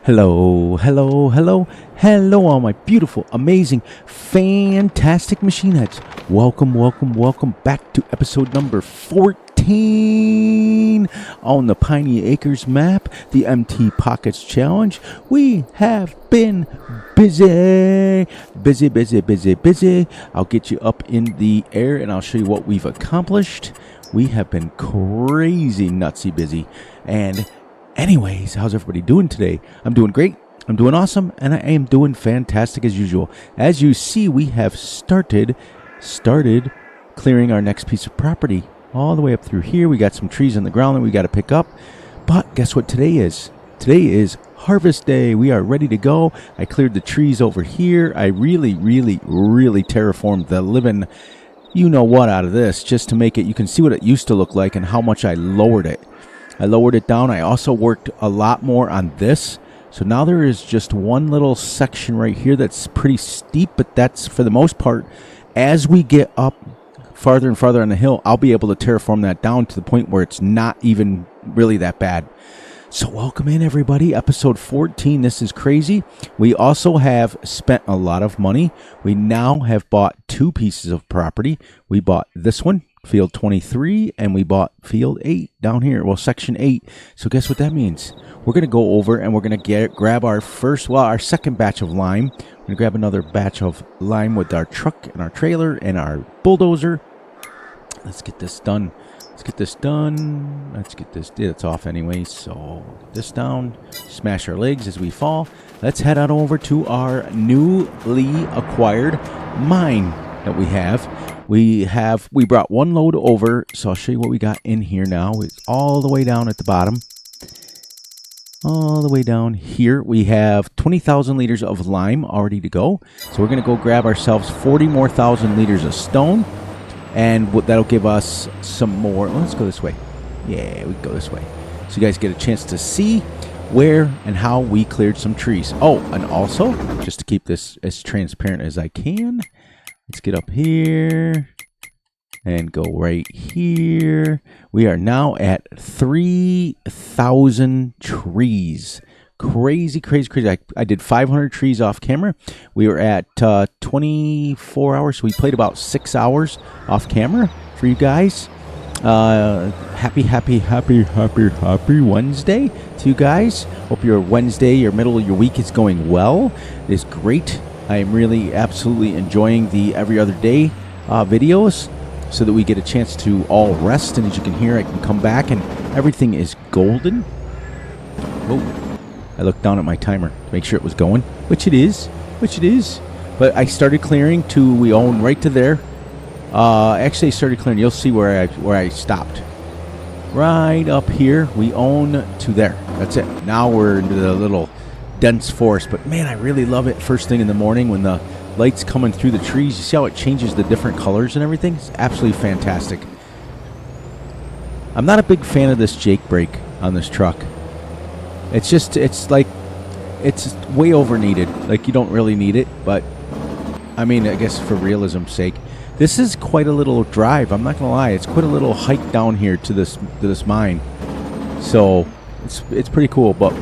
Hello, hello, hello, hello, all my beautiful, amazing, fantastic machine heads. Welcome, welcome, welcome back to episode number 14 on the Piney Acres map, the MT Pockets Challenge. We have been busy. I'll get you up in the air and I'll show you what we've accomplished. We have been crazy nutsy busy. And anyways, how's everybody doing today? I'm doing great. I'm doing awesome, and I am doing fantastic as usual. As you see, we have started clearing our next piece of property all the way up through here. We got some trees on the ground that we got to pick up. But guess what today is? Today is harvest day. We are ready to go. I cleared the trees over here. I really terraformed the living you know what out of this just to make it. You can see what it used to look like and how much I lowered it. I lowered it down. I also worked a lot more on this. So now there is just one little section right here that's pretty steep, but that's for the most part. As we get up farther and farther on the hill, I'll be able to terraform that down to the point where it's not even really that bad. So welcome in, everybody. Episode 14. This is crazy. We also have spent a lot of money. We now have bought two pieces of property. We bought this one, Field 23, and we bought Field 8 down here. Well, Section 8. So guess what that means? We're going to go over and we're going to grab our second batch of lime. We're going to grab another batch of lime with our truck and our trailer and our bulldozer. Let's get this done. Let's get this it's off anyway, so get this down, smash our legs as we fall. Let's head on over to our newly acquired mine that we have. We brought one load over, so I'll show you what we got in here now. It's all the way down at the bottom. All the way down here, we have 20,000 liters of lime already to go. So we're going to go grab ourselves 40 more thousand liters of stone. And that'll give us some more. Well, let's go this way. Yeah, we can go this way. So you guys get a chance to see where and how we cleared some trees. Oh, and also, just to keep this as transparent as I can, let's get up here and go right here. We are now at 3,000 trees. Crazy. I did 500 trees off camera. We were at 24 hours. So we played about 6 hours off camera for you guys. Happy Wednesday to you guys. Hope your Wednesday, your middle of your week is going well. It is great. I am really absolutely enjoying the every other day videos so that we get a chance to all rest. And as you can hear, I can come back and everything is golden. Whoa. I looked down at my timer to make sure it was going, which it is. But I started clearing we own right to there. Actually, I started clearing. You'll see where I stopped. Right up here, we own to there. That's it. Now we're into the little dense forest. But man, I really love it first thing in the morning when the light's coming through the trees. You see how it changes the different colors and everything? It's absolutely fantastic. I'm not a big fan of this Jake brake on this truck. It's way over needed. Like, you don't really need it, but I mean, I guess for realism's sake, this is quite a little drive. I'm not gonna lie, it's quite a little hike down here to this mine. So it's pretty cool. But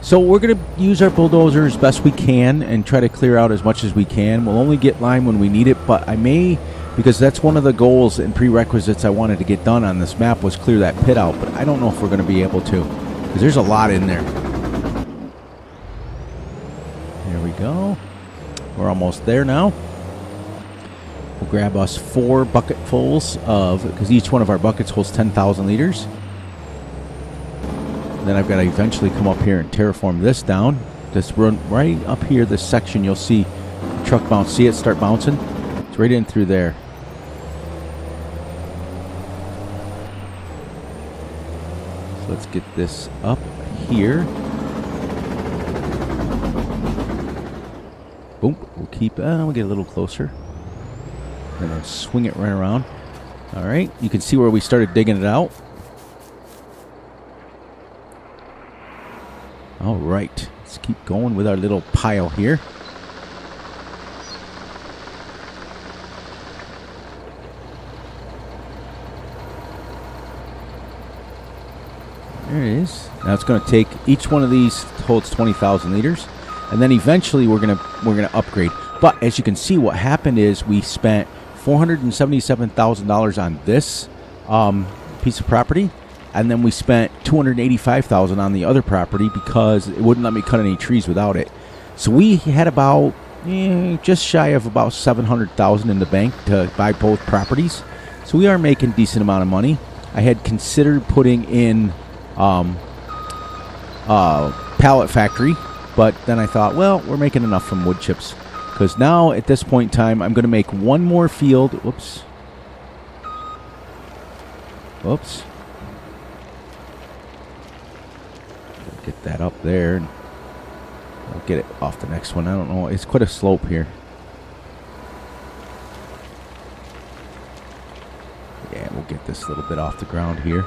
so we're gonna use our bulldozer as best we can and try to clear out as much as we can. We'll only get lime when we need it, but I may, because that's one of the goals and prerequisites I wanted to get done on this map was clear that pit out. But I don't know if we're gonna be able to. Because there's a lot in there. There we go. We're almost there now. We'll grab us 4 bucketfuls because each one of our buckets holds 10,000 liters. Then I've got to eventually come up here and terraform this down. Just run right up here, this section, you'll see the truck bounce. See it start bouncing? It's right in through there. Let's get this up here. Boom. We'll get a little closer. And then swing it right around. All right. You can see where we started digging it out. All right. Let's keep going with our little pile here. There it is. Now it's going to take, each one of these holds 20,000 liters, and then eventually we're gonna upgrade. But as you can see, what happened is we spent $477,000 on this piece of property, and then we spent $285,000 on the other property because it wouldn't let me cut any trees without it. So we had about just shy of about $700,000 in the bank to buy both properties. So we are making a decent amount of money. I had considered putting in pallet factory, but then I thought, well, we're making enough from wood chips, because now at this point in time I'm going to make one more field. Whoops. Get that up there, and I'll get it off the next one. I don't know, it's quite a slope here. Yeah, we'll get this little bit off the ground here.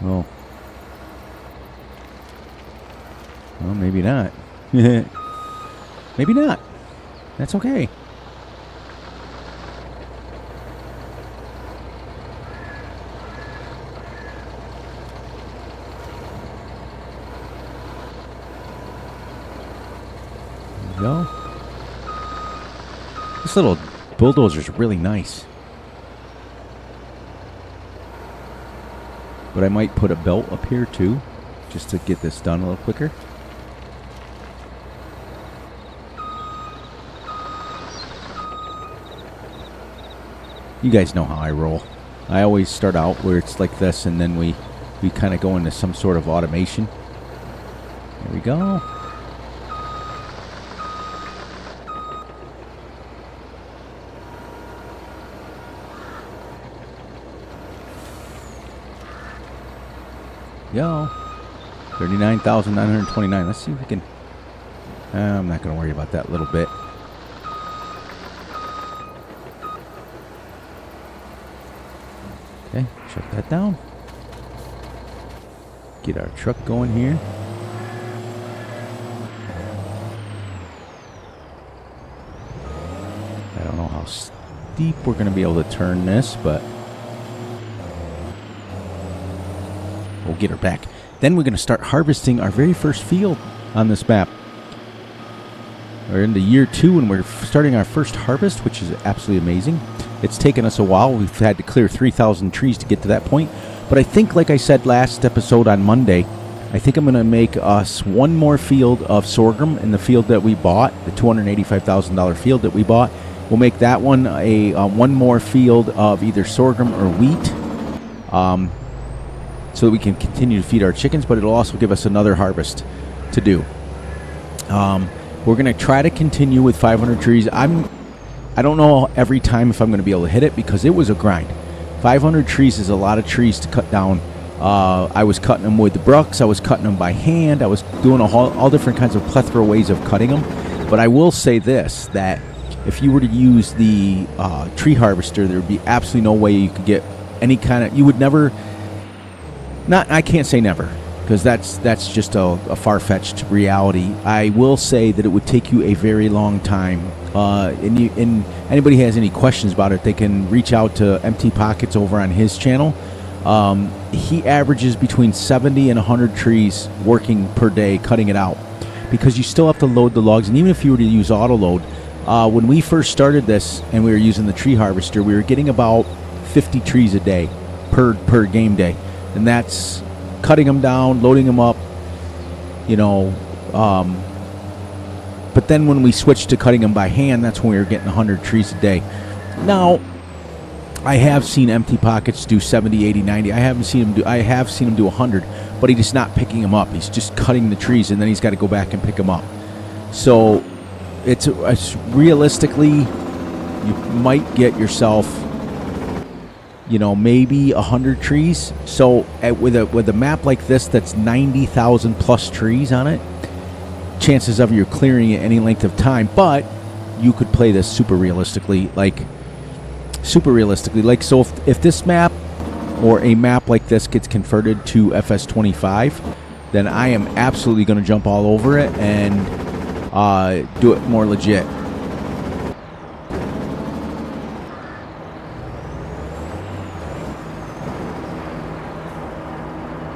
Well, maybe not. Maybe not. That's okay. There we go. This little bulldozer is really nice. But I might put a belt up here too, just to get this done a little quicker. You guys know how I roll. I always start out where it's like this, and then we kind of go into some sort of automation. There we go. Yo, 39,929. Let's see if we can. I'm not going to worry about that little bit. Okay, shut that down. Get our truck going here. I don't know how steep we're going to be able to turn this, but we'll get her back. Then we're going to start harvesting our very first field on this map. We're into year 2 and we're starting our first harvest, which is absolutely amazing. It's taken us a while. We've had to clear 3,000 trees to get to that point. But I think, like I said last episode on Monday, I think I'm going to make us one more field of sorghum in the field that we bought, the $285,000 field that we bought. We'll make that one a one more field of either sorghum or wheat. So that we can continue to feed our chickens, but it'll also give us another harvest to do. We're going to try to continue with 500 trees. I don't know every time if I'm going to be able to hit it, because it was a grind. 500 trees is a lot of trees to cut down. I was cutting them with the brucks. I was cutting them by hand. I was doing all different kinds of plethora ways of cutting them. But I will say this, that if you were to use the tree harvester, there would be absolutely no way you could get any kind of, you would never, I can't say never, because that's just a far-fetched reality. I will say that it would take you a very long time. And anybody has any questions about it, they can reach out to Empty Pockets over on his channel. He averages between 70 and 100 trees working per day, cutting it out, because you still have to load the logs. And even if you were to use auto load, when we first started this and we were using the tree harvester, we were getting about 50 trees a day per game day. And that's cutting them down, loading them up, you know. But then when we switched to cutting them by hand, that's when we were getting 100 trees a day. Now, I have seen Empty Pockets do 70, 80, 90. I have seen him do 100, but he's just not picking them up. He's just cutting the trees, and then he's got to go back and pick them up. So it's realistically, you might get yourself, you know, maybe 100 trees. So with a map like this that's 90,000 plus trees on it, chances of you're clearing it any length of time. But you could play this super realistically. So if this map or a map like this gets converted to Fs22, then I am absolutely going to jump all over it and do it more legit.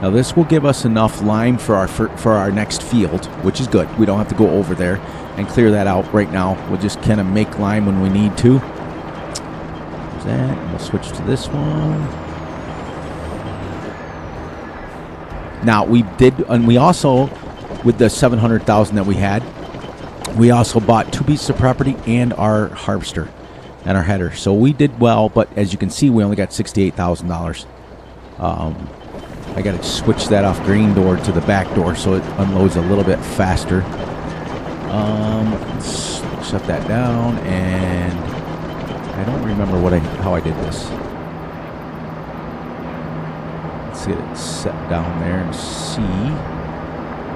Now this will give us enough lime for our next field, which is good. We don't have to go over there and clear that out right now. We'll just kind of make lime when we need to. There's that. And we'll switch to this one. Now we did, and we also, with the 700,000 that we had, we also bought 2 pieces of property and our harvester and our header. So we did well, but as you can see, we only got $68,000. I got to switch that off green door to the back door so it unloads a little bit faster. Let's shut that down, and I don't remember how I did this. Let's get it set down there and see.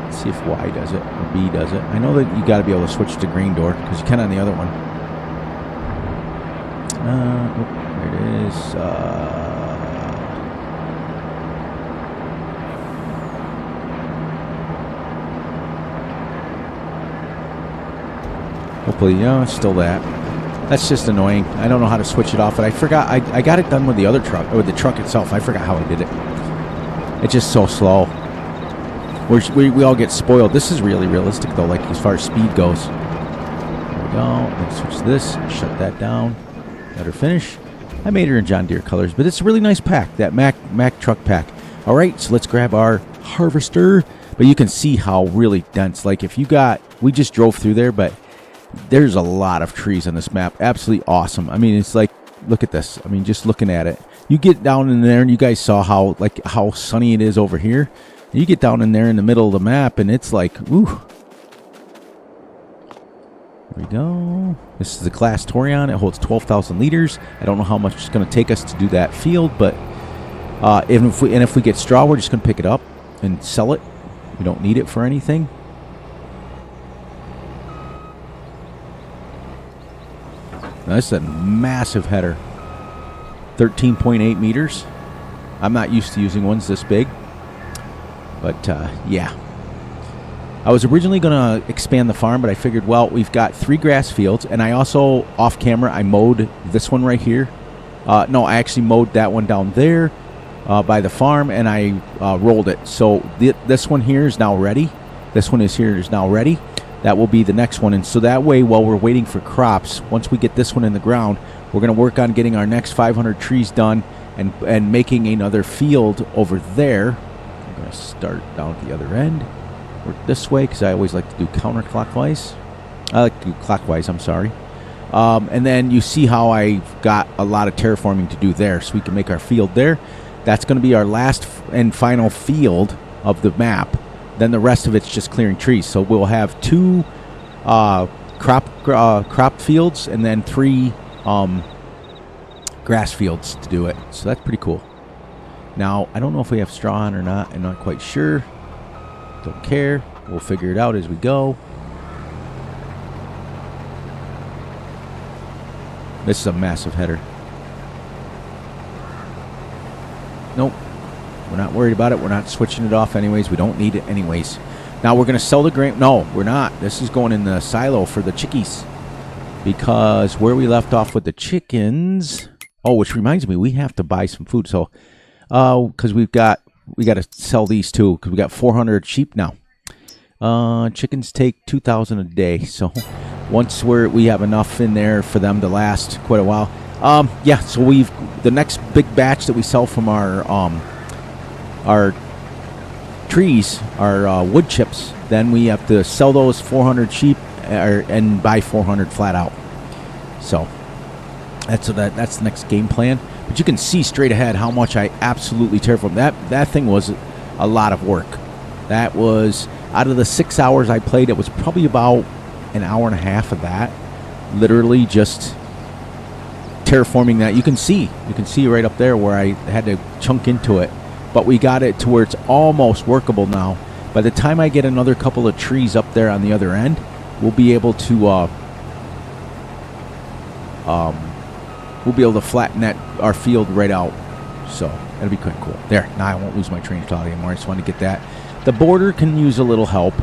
Let's see if Y does it or B does it. I know that you got to be able to switch to green door because you can on the other one. There it is. Hopefully, it's still that. That's just annoying. I don't know how to switch it off, but I forgot. I got it done with the other truck, or with the truck itself. I forgot how I did it. It's just so slow. We all get spoiled. This is really realistic, though, like as far as speed goes. There we go. Let's switch this. Shut that down. Let her finish. I made her in John Deere colors, but it's a really nice pack, that Mack truck pack. All right, so let's grab our harvester. But you can see how really dense. Like if you got, we just drove through there, but there's a lot of trees on this map. Absolutely awesome. I mean, it's like, look at this. I mean, just looking at it. You get down in there, and you guys saw how sunny it is over here. You get down in there in the middle of the map, and it's like, ooh. There we go. This is the Class Torion. It holds 12,000 liters. I don't know how much it's going to take us to do that field, but if we get straw, we're just going to pick it up and sell it. We don't need it for anything. Now, this is a massive header. 13.8 meters. I'm not used to using ones this big. But, yeah. I was originally going to expand the farm, but I figured, well, we've got 3 grass fields. And I also, off camera, I mowed this one right here. No, I actually mowed that one down there by the farm, and I rolled it. So this one here is now ready. This one is now ready. That will be the next one. And so that way, while we're waiting for crops, once we get this one in the ground, we're going to work on getting our next 500 trees done and making another field over there. I'm going to start down at the other end. Work this way because I always like to do counterclockwise. I like to do clockwise, I'm sorry. And then you see how I've got a lot of terraforming to do there, so we can make our field there. That's going to be our last and final field of the map. Then the rest of it's just clearing trees. So we'll have 2 crop fields and then 3 grass fields to do it. So that's pretty cool. Now, I don't know if we have straw on or not. I'm not quite sure. Don't care. We'll figure it out as we go. This is a massive header. Nope. We're not worried about it. We're not switching it off anyways. We don't need it anyways. Now we're going to sell the grain. No, we're not. This is going in the silo for the chickies. Because where we left off with the chickens... Oh, which reminds me, we have to buy some food. So, because we got to sell these too. Because we got 400 sheep now. Chickens take 2,000 a day. So, once we have enough in there for them to last quite a while. Yeah. So the next big batch that we sell from our trees, our wood chips, then we have to sell those 400 sheep and buy 400 flat out. So that's the next game plan. But you can see straight ahead how much I absolutely terraformed. That thing was a lot of work. That was, out of the 6 hours I played, it was probably about an hour and a half of that. Literally just terraforming that. You can see right up there where I had to chunk into it. But we got it to where it's almost workable now. By the time I get another couple of trees up there on the other end, we'll be able to flatten our field right out. So that'll be quite cool. There, now I won't lose my train of thought anymore. I just want to get that. The border can use a little help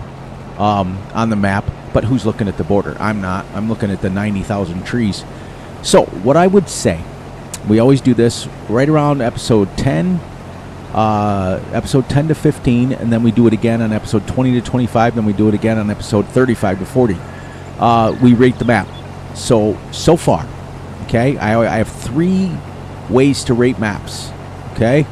on the map, but who's looking at the border? I'm not. I'm looking at the 90,000 trees. So what I would say, we always do this right around episode 10. episode 10 to 15, and then we do it again on episode 20 to 25, then we do it again on episode 35 to 40. We rate the map. So far, okay, I have 3 ways to rate maps, okay?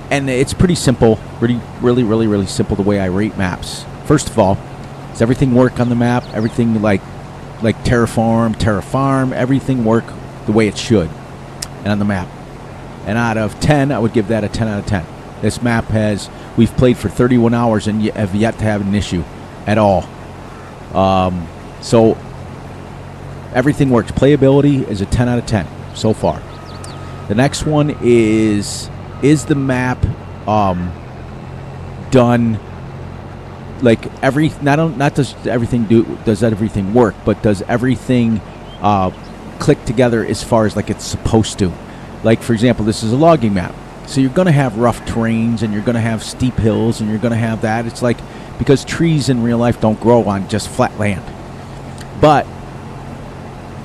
And it's pretty simple, really simple the way I rate maps. First of all, does everything work on the map? Everything like terraform, everything work the way it should and on the map. And out of 10, I would give that a 10 out of 10. This map we've played for 31 hours and have yet to have an issue at all. So everything works. Playability is a 10 out of 10 so far. The next one is the map done like not does everything work, but does everything click together as far as like it's supposed to. Like, for example, this is a logging map, so you're going to have rough terrains and you're going to have steep hills and you're going to have that. It's like, because trees in real life don't grow on just flat land. But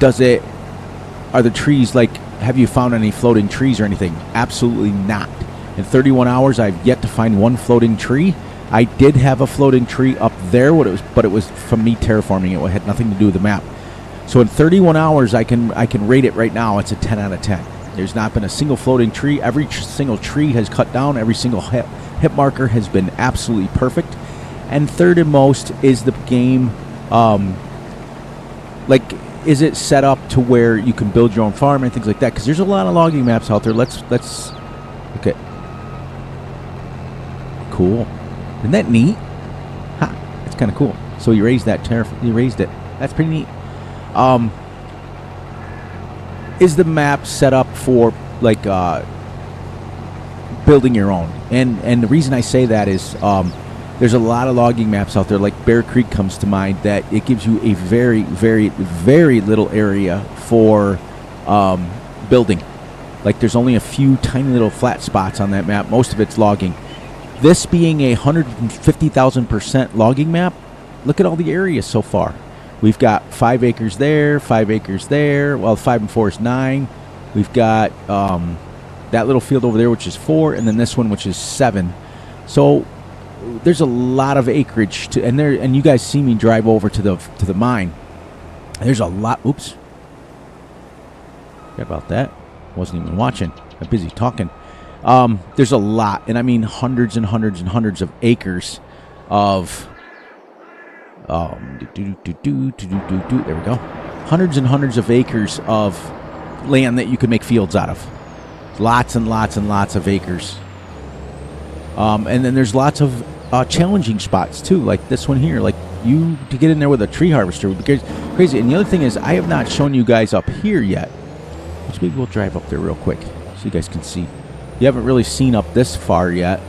are the trees like, have you found any floating trees or anything? Absolutely not. In 31 hours, I've yet to find one floating tree. I did have a floating tree up there, but it was from me terraforming it. It had nothing to do with the map. So in 31 hours, I can rate it right now. It's a 10 out of 10. There's not been a single floating tree. Every single tree has cut down. Every single hit marker has been absolutely perfect. And third and most is the game, is it set up to where you can build your own farm and things like that? Because there's a lot of logging maps out there. Let's okay. Cool. Isn't that neat? Ha! It's kind of cool. So you raised that you raised it. That's pretty neat. Is the map set up for like building your own? And the reason I say that is there's a lot of logging maps out there. Like Bear Creek comes to mind, that it gives you a very little area for building. Like there's only a few tiny little flat spots on that map. Most of it's logging. This being a 150,000% logging map, look at all the areas so far. We've got 5 acres there, 5 acres there. Well, 5 and 4 is 9. We've got that little field over there, which is 4, and then this one, which is 7. So there's a lot of acreage and you guys see me drive over to the mine. There's a lot. Oops. Forgot about that. Wasn't even watching. I'm busy talking. There's a lot, and I mean hundreds and hundreds and hundreds of acres of there we go. Hundreds and hundreds of acres of land that you could make fields out of. Lots and lots and lots of acres. And then there's lots of challenging spots too, like this one here. Like to get in there with a tree harvester would be crazy. And the other thing is, I have not shown you guys up here yet. Which maybe we'll drive up there real quick so you guys can see. You haven't really seen up this far yet.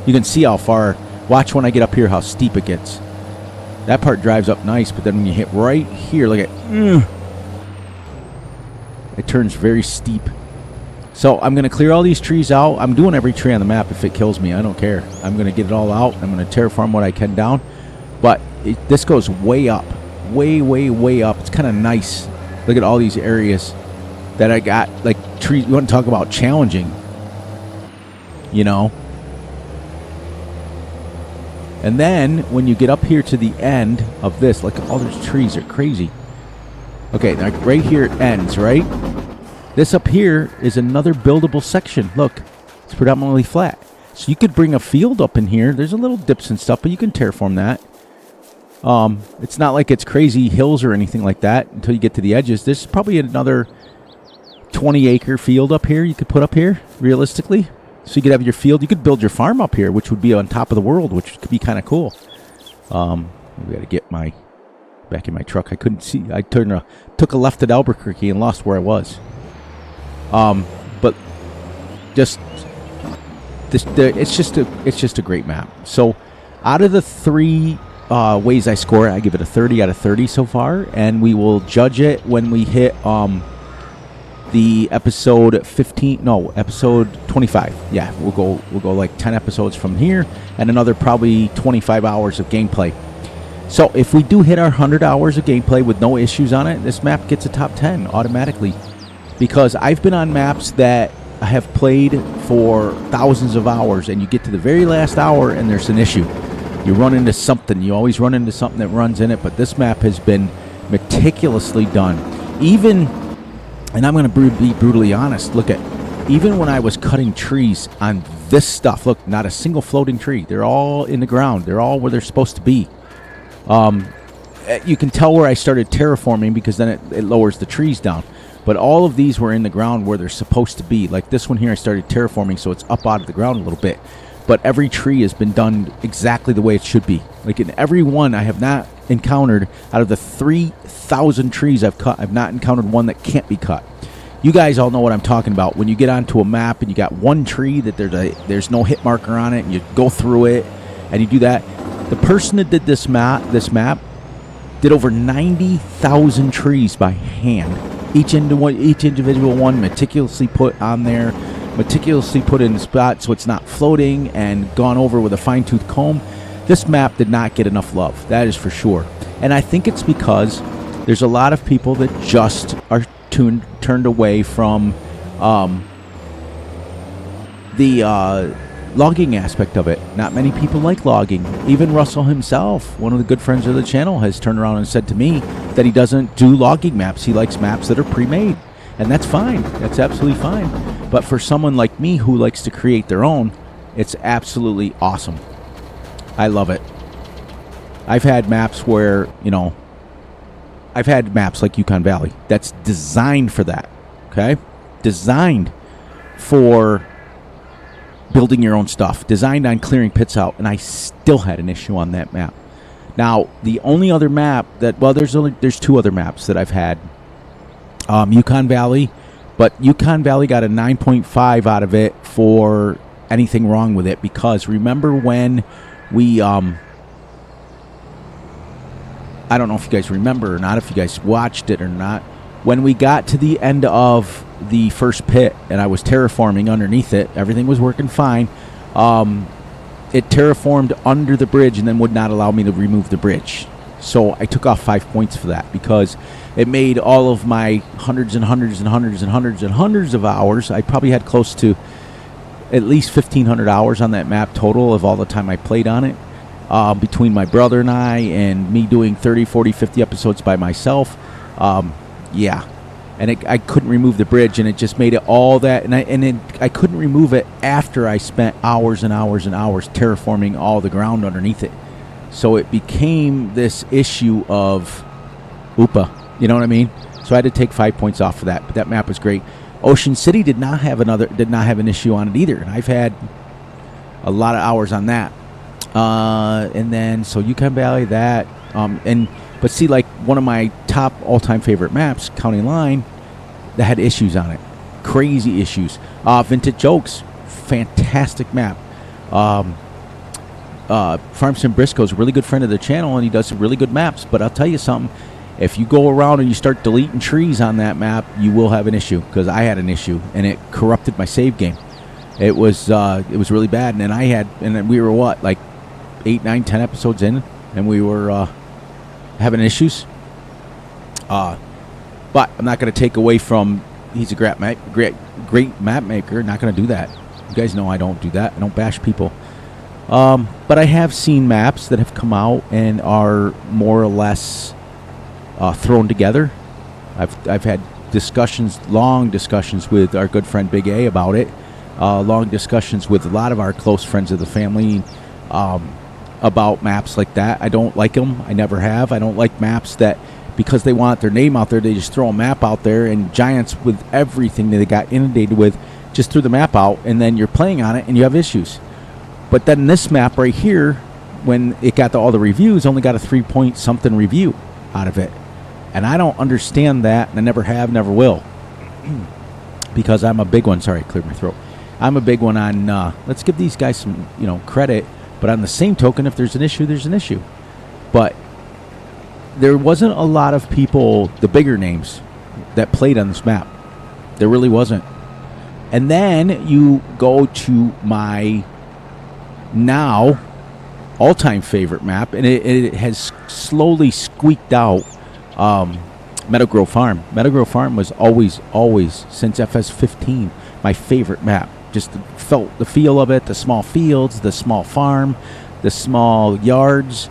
You can see how far. Watch when I get up here how steep it gets. That part drives up nice, but then when you hit right here, look at it turns very steep. So I'm going to clear all these trees out. I'm doing every tree on the map if it kills me. I don't care. I'm going to get it all out. I'm going to terraform what I can down. But this goes way up. Way up. It's kind of nice. Look at all these areas that I got. Like trees. You want to talk about challenging. You know. And then when you get up here to the end of this, look at all those trees are crazy. Okay, like right here it ends, right? This up here is another buildable section. Look, it's predominantly flat. So you could bring a field up in here. There's a little dips and stuff, but you can terraform that. It's not like it's crazy hills or anything like that until you get to the edges. There's probably another 20-acre field up here you could put up here, realistically. So you could have your field. You could build your farm up here, which would be on top of the world, which could be kind of cool. We got to get back in my truck. I couldn't see. I took a left at Albuquerque and lost where I was. But just it's just a great map. So out of the 3 ways I score it, I give it a 30 out of 30 so far, and we will judge it when we hit the episode 25. Yeah, we'll go like 10 episodes from here and another probably 25 hours of gameplay. So if we do hit our 100 hours of gameplay with no issues on it, this map gets a top 10 automatically. Because I've been on maps that have played for thousands of hours, and you get to the very last hour and there's an issue. You run into something. You always run into something that runs in it, but this map has been meticulously done. Even, and I'm going to be brutally honest, look at, even when I was cutting trees on this stuff, look, not a single floating tree. They're all in the ground. They're all where they're supposed to be. You can tell where I started terraforming because then it lowers the trees down. But all of these were in the ground where they're supposed to be. Like this one here, I started terraforming, so it's up out of the ground a little bit. But every tree has been done exactly the way it should be. Like in every one, I have not encountered, out of the 3,000 trees I've cut, I've not encountered one that can't be cut. You guys all know what I'm talking about. When you get onto a map and you got one tree that there's no hit marker on it, and you go through it, and you do that. The person that did this map did over 90,000 trees by hand. Each individual one meticulously put on there, meticulously put in the spot so it's not floating, and gone over with a fine-tooth comb. This map did not get enough love, that is for sure. And I think it's because there's a lot of people that just are turned away from the logging aspect of it. Not many people like logging. Even Russell himself, one of the good friends of the channel, has turned around and said to me that he doesn't do logging maps. He likes maps that are pre-made. And that's fine. That's absolutely fine. But for someone like me who likes to create their own, it's absolutely awesome. I love it. I've had maps where, I've had maps like Yukon Valley that's designed for that, okay? Designed for building your own stuff, designed on clearing pits out, and I still had an issue on that map. Now, the only other map that, well, there's two other maps that I've had. Yukon Valley, but Yukon Valley got a 9.5 out of it for anything wrong with it, because remember when we, I don't know if you guys remember or not, if you guys watched it or not, when we got to the end of the first pit and I was terraforming underneath it, everything was working fine. It terraformed under the bridge and then would not allow me to remove the bridge. So I took off 5 points for that, because it made all of my hundreds and hundreds and hundreds and hundreds and hundreds of hours. I probably had close to at least 1,500 hours on that map total of all the time I played on it. Between my brother and I, and me doing 30, 40, 50 episodes by myself. Yeah. And I couldn't remove the bridge, and it just made it all that. And I couldn't remove it after I spent hours and hours and hours terraforming all the ground underneath it. So it became this issue of oopa. You know what I mean? So I had to take 5 points off for that. But that map was great. Ocean City did not have an issue on it either. And I've had a lot of hours on that. And then, so Yukon Valley, that, but see, like, one of my top all-time favorite maps, County Line, that had issues on it. Crazy issues. Vintage Oaks, fantastic map. Farmson Briscoe's a really good friend of the channel, and he does some really good maps, but I'll tell you something. If you go around and you start deleting trees on that map, you will have an issue, because I had an issue, and it corrupted my save game. It was really bad, and then we were, what, like 8, 9, 10 episodes in, and we were having issues. But I'm not going to take away from, he's a great map maker. Not going to do that. You guys know I don't do that. I don't bash people. But I have seen maps that have come out and are more or less thrown together. I've had long discussions with our good friend Big A about it. Long discussions with a lot of our close friends of the family about maps like that. I don't like them. I never have. I don't like maps that, because they want their name out there, they just throw a map out there, and Giants, with everything that they got inundated with, just threw the map out, and then you're playing on it and you have issues. But then this map right here, when it got all the reviews, only got a 3-point-something review out of it. And I don't understand that, and I never have, never will. Because I'm a big one. Sorry, I cleared my throat. I'm a big one on, let's give these guys some, credit. But on the same token, if there's an issue, there's an issue. But there wasn't a lot of people, the bigger names, that played on this map. There really wasn't. And then you go to my now all-time favorite map, and it has slowly squeaked out Meadow Grove Farm. Meadow Grove Farm was always, since FS15, my favorite map. Just felt the feel of it, the small fields, the small farm, the small yards.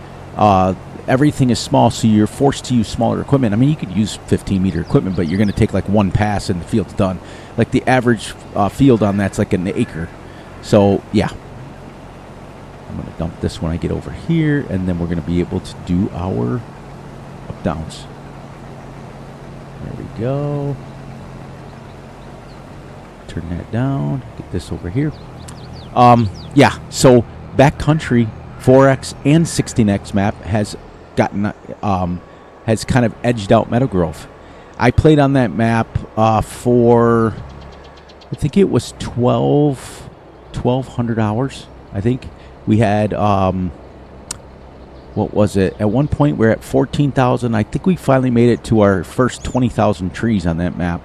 Everything is small, so you're forced to use smaller equipment. I mean, you could use 15-meter equipment, but you're going to take like one pass and the field's done. Like the average field on that's like an acre. So, yeah. I'm going to dump this when I get over here, and then we're going to be able to do our up-downs. There we go. Turn that down. Get this over here. Yeah, so backcountry 4X and 16X map has gotten has kind of edged out Meadow Grove. I played on that map for I think it was 1,200 hours. I think we had what was it? At one point we're at 14,000. I think we finally made it to our first 20,000 trees on that map.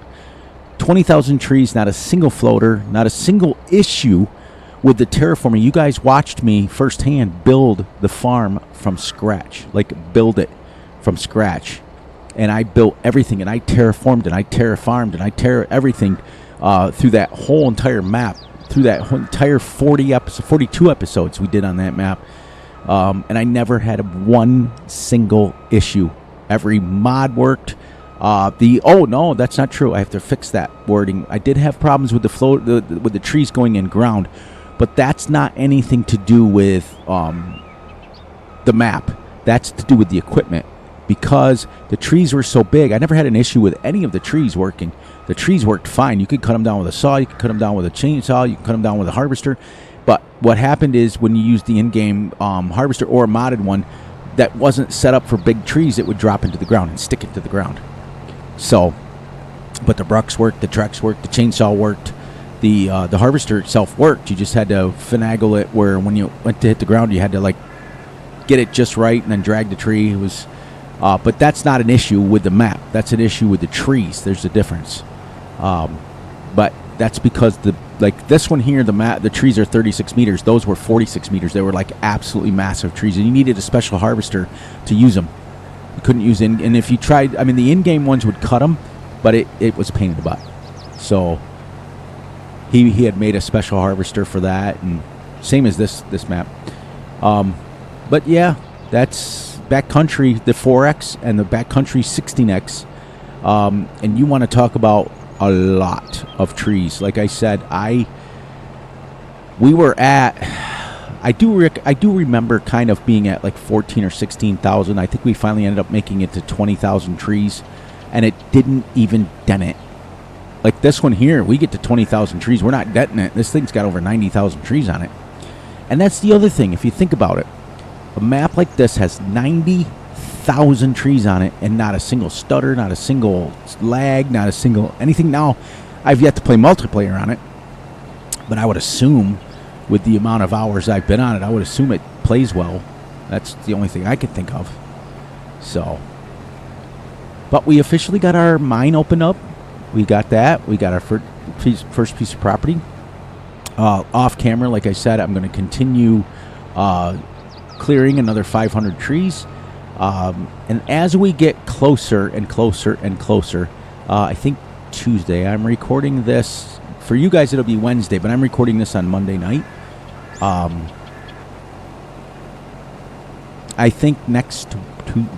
20,000 trees, not a single floater, not a single issue with the terraforming. You guys watched me firsthand build the farm from scratch, like build it from scratch. And I built everything, and I terraformed, and I terrafarmed, and I everything through that whole entire map, through that whole entire 42 episodes we did on that map. And I never had one single issue. Every mod worked. Oh no, that's not true. I have to fix that wording. I did have problems with with the trees going in ground, but that's not anything to do with the map. That's to do with the equipment, because the trees were so big. I never had an issue with any of the trees working. The trees worked fine. You could cut them down with a saw. You could cut them down with a chainsaw. You could cut them down with a harvester. But what happened is when you used the in-game harvester or a modded one that wasn't set up for big trees, it would drop into the ground and stick it to the ground. So, but the brucks worked, the trucks worked, the chainsaw worked, the harvester itself worked. You just had to finagle it where when you went to hit the ground, you had to like get it just right and then drag the tree. It was, but that's not an issue with the map. That's an issue with the trees. There's a difference. But that's because like this one here, the trees are 36 meters. Those were 46 meters. They were like absolutely massive trees, and you needed a special harvester to use them. You couldn't use and if you tried, I mean, the in-game ones would cut them, but it was a pain in the butt. So he had made a special harvester for that, and same as this map. But yeah, that's backcountry, the 4X and the backcountry 16X. And you want to talk about a lot of trees. Like I said, we were at, I do remember kind of being at like 14 or 16,000. I think we finally ended up making it to 20,000 trees, and it didn't even dent it. Like this one here, we get to 20,000 trees. We're not denting it. This thing's got over 90,000 trees on it. And that's the other thing, if you think about it. A map like this has 90,000 trees on it, and not a single stutter, not a single lag, not a single anything. Now, I've yet to play multiplayer on it, but I would assume with the amount of hours I've been on it, I would assume it plays well. That's the only thing I could think of. So, but we officially got our mine opened up. We got that. We got our first piece of property. Off camera, like I said, I'm going to continue clearing another 500 trees. And as we get closer and closer and closer, I think Tuesday, I'm recording this. For you guys, it'll be Wednesday, but I'm recording this on Monday night. I think next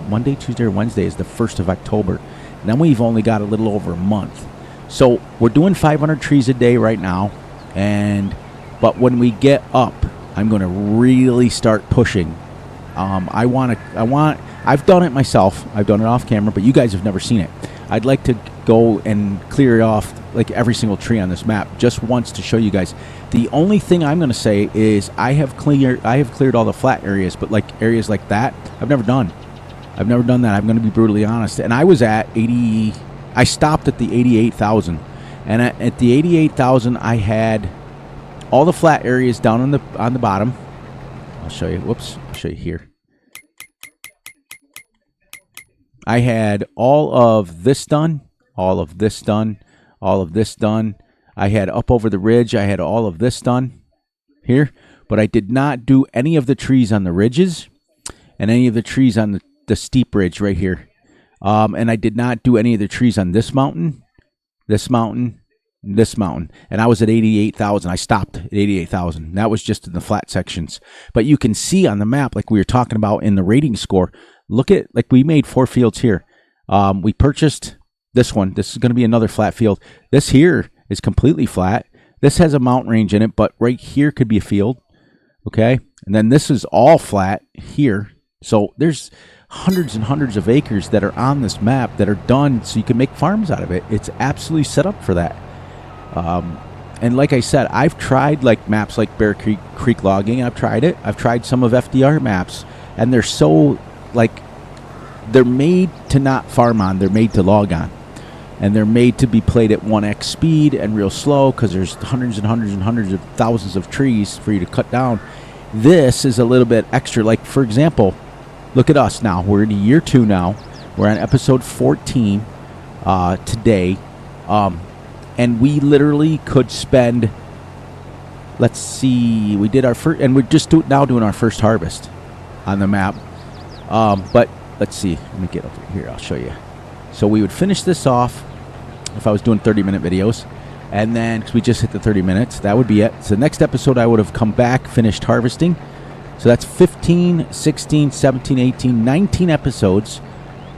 Monday, Tuesday, or Wednesday is the 1st of October. And then we've only got a little over a month. So we're doing 500 trees a day right now. But when we get up, I'm going to really start pushing. I've done it myself. I've done it off camera, but you guys have never seen it. I'd like to go and clear it off like every single tree on this map just once to show you guys. The only thing I'm going to say is I have cleared all the flat areas, but like areas like that, I've never done. I've never done that. I'm going to be brutally honest. And I was at 80. I stopped at the 88,000, and at the 88,000, I had all the flat areas down on the bottom. I'll show you. Whoops. I'll show you here. I had all of this done, all of this done, all of this done. I had up over the ridge. I had all of this done here, but I did not do any of the trees on the ridges and any of the trees on the steep ridge right here. And I did not do any of the trees on this mountain, this mountain, this mountain, and I was at 88,000. I stopped at 88,000. That was just in the flat sections. But you can see on the map, like we were talking about in the rating score, look at, like we made 4 fields here. We purchased this one. This is going to be another flat field. This here is completely flat. This has a mountain range in it, but right here could be a field. Okay. And then this is all flat here. So there's hundreds and hundreds of acres that are on this map that are done so you can make farms out of it. It's absolutely set up for that. And like I said, I've tried like maps like Bear Creek logging. I've tried it. I've tried some of FDR maps, and they're so like, they're made to not farm on. They're made to log on. And they're made to be played at 1x speed and real slow because there's hundreds and hundreds and hundreds of thousands of trees for you to cut down. This is a little bit extra. Like, for example, look at us now. We're in year 2 now. We're on episode 14 today. And we literally could spend, let's see, we did our first, and we're just now doing our first harvest on the map. But let's see, let me get over here. I'll show you. So we would finish this off if I was doing 30-minute videos. And then, because we just hit the 30 minutes, that would be it. So the next episode, I would have come back, finished harvesting. So that's 15, 16, 17, 18, 19 episodes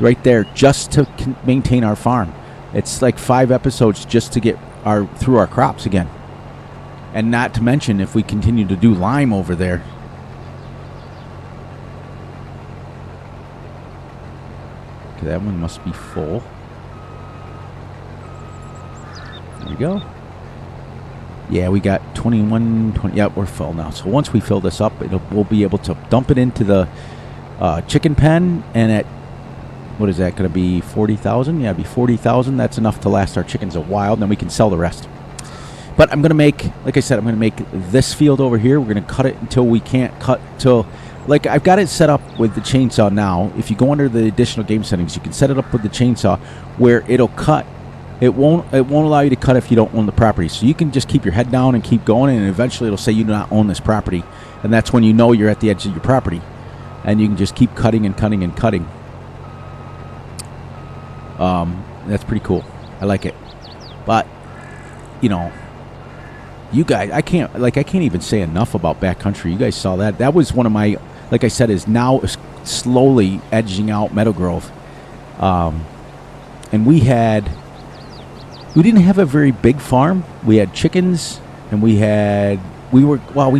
right there just to maintain our farm. It's like 5 episodes just to get through our crops again. And not to mention if we continue to do lime over there. Okay, that one must be full. There we go. Yeah, we got 21, 20. Yeah, we're full now. So once we fill this up, we'll be able to dump it into the chicken pen. And at, what is that going to be, 40,000? Yeah, it'd be 40,000. That's enough to last our chickens a while. Then we can sell the rest. But I'm going to make, like I said, I'm going to make this field over here. We're going to cut it until we can't cut till, like I've got it set up with the chainsaw now. If you go under the additional game settings, you can set it up with the chainsaw where it'll cut. It won't allow you to cut if you don't own the property. So you can just keep your head down and keep going, and eventually it'll say you do not own this property. And that's when you know you're at the edge of your property. And you can just keep cutting and cutting and cutting. That's pretty cool. I like it. But, you know, you guys, I can't even say enough about backcountry. You guys saw that. That was one of my, like I said, is now slowly edging out Meadow Grove. And we didn't have a very big farm. We had chickens, and we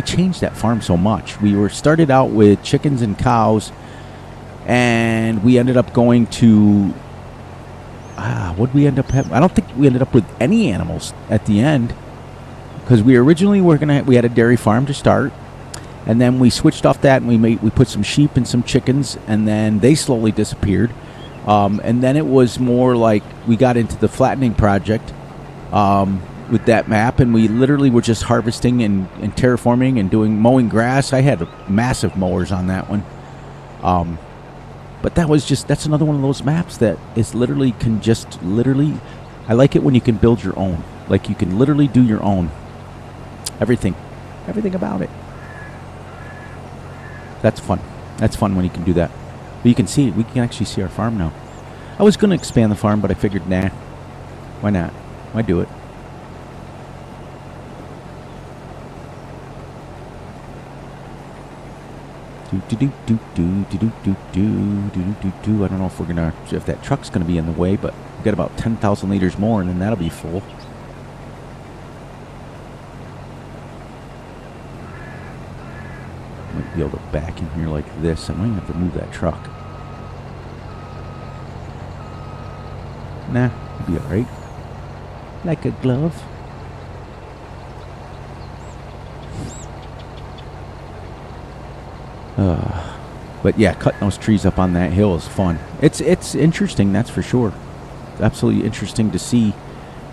changed that farm so much. We started out with chickens and cows, and we ended up going to, what'd we end up having? I don't think we ended up with any animals at the end, because we originally we had a dairy farm to start, and then we switched off that, and we put some sheep and some chickens, and then they slowly disappeared. And then it was more like we got into the flattening project with that map, and we literally were just harvesting and terraforming and mowing grass. I had massive mowers on that one. But that's another one of those maps that is literally I like it when you can build your own. Like you can literally do your own. Everything about it. That's fun. That's fun when you can do that. But you can see, we can actually see our farm now. I was going to expand the farm, but I figured, nah, why not? Why do it? I don't know if that truck's going to be in the way, but we got about 10,000 liters more, and then that'll be full. Might be able to back in here like this. I might have to move that truck. Nah, it'll be alright. Like a glove. But yeah, cutting those trees up on that hill is fun. It's interesting, that's for sure. It's absolutely interesting to see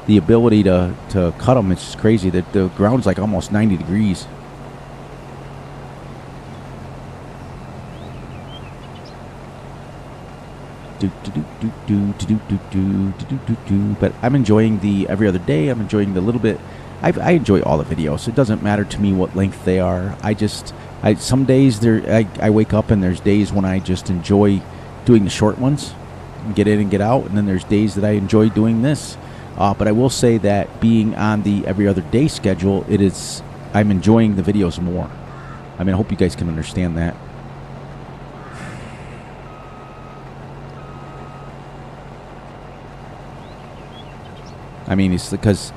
the ability to cut them. It's just crazy that the ground's like almost 90 degrees. But I'm enjoying the every other day. I'm enjoying the little bit. I enjoy all the videos. It doesn't matter to me what length they are. Some days I wake up and there's days when I just enjoy doing the short ones, and get in and get out, and then there's days that I enjoy doing this, But I will say that being on the every other day schedule, I'm enjoying the videos more. I mean, I hope you guys can understand that. I mean, it's because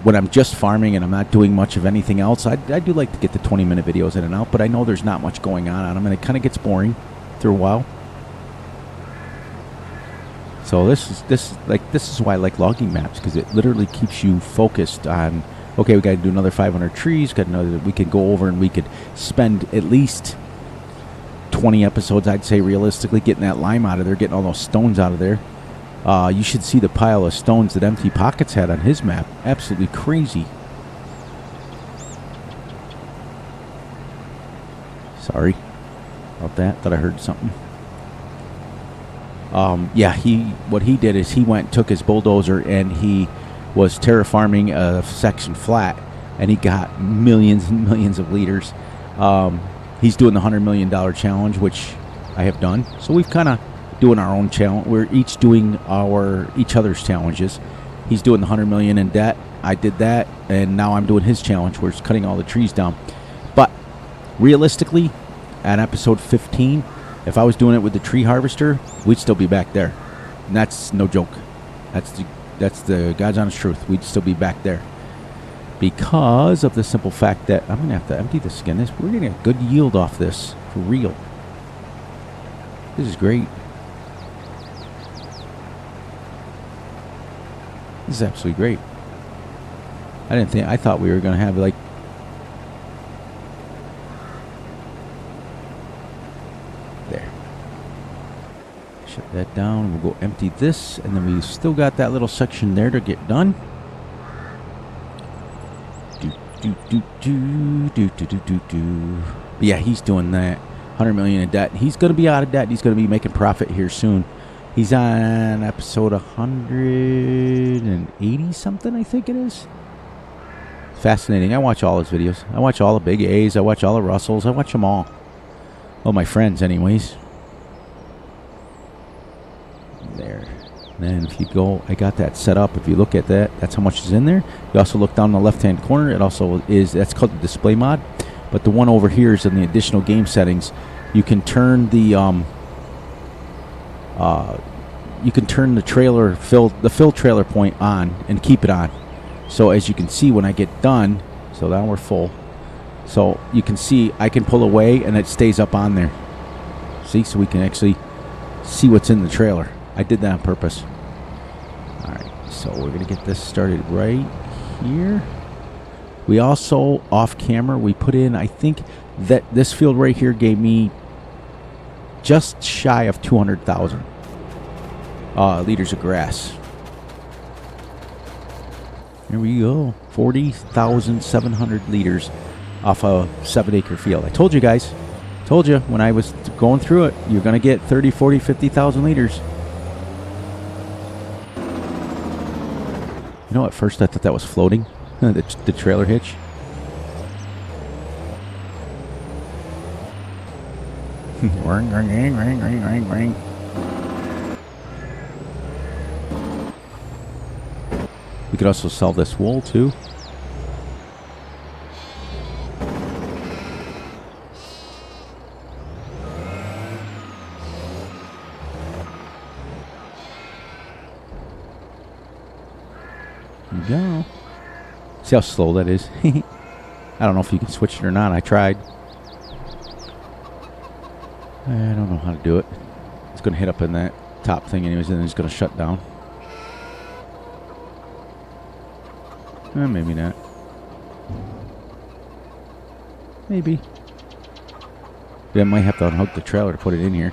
when I'm just farming and I'm not doing much of anything else, I do like to get the 20-minute videos in and out, but I know there's not much going on them, and it kind of gets boring after a while. So this is why I like logging maps, because it literally keeps you focused on, okay, we got to do another 500 trees, we could go over and we could spend at least 20 episodes, I'd say, realistically, getting that lime out of there, getting all those stones out of there. You should see the pile of stones that Empty Pockets had on his map. Absolutely crazy. Sorry about that. Thought I heard something. Yeah, what he did is he went, took his bulldozer, and he was terraforming a section flat, and he got millions and millions of liters. He's doing the $100 million challenge, which I have done. So we've kind of doing our own challenge. We're each doing each other's challenges. He's doing the 100 million in debt. I did that, and now I'm doing his challenge where it's cutting all the trees down. But realistically, at episode 15, if I was doing it with the tree harvester, we'd still be back there. And that's no joke. That's the God's honest truth. We'd still be back there. Because of the simple fact that I'm going to have to empty this again. We're getting a good yield off this, for real. This is great. This is absolutely great. I thought we were going to have like there. Shut that down. We'll go empty this, and then we still got that little section there to get done. But yeah, he's doing that. 100 million in debt. He's going to be out of debt. He's going to be making profit here soon. He's on episode 180 something, I think it is. Fascinating. I watch all his videos. I watch all the Big A's. I watch all the Russells. I watch them all. Well, my friends, anyways. There. And then if you go, I got that set up. If you look at that, that's how much is in there. You also look down in the left-hand corner. It also is, that's called the display mod. But the one over here is in the additional game settings. You can turn the fill trailer point on and keep it on. So as you can see, when I get done, so now we're full. So you can see I can pull away and it stays up on there. See, so we can actually see what's in the trailer. I did that on purpose. All right, so we're gonna get this started right here. We also, off camera, we put in, I think that this field right here gave me just shy of 200,000 liters of grass. Here we go. 40,700 liters off a 7-acre field. I told you guys. Told you when I was going through it, you're going to get 30, 40, 50,000 liters. You know, at first I thought that was floating. The trailer hitch. Ring, ring, ring, ring, ring, ring, ring. We could also sell this wool too. There you go. See how slow that is? I don't know if you can switch it or not. I tried. I don't know how to do it. It's going to hit up in that top thing anyways, and then it's going to shut down. Maybe not. Maybe. Yeah, I might have to unhook the trailer to put it in here.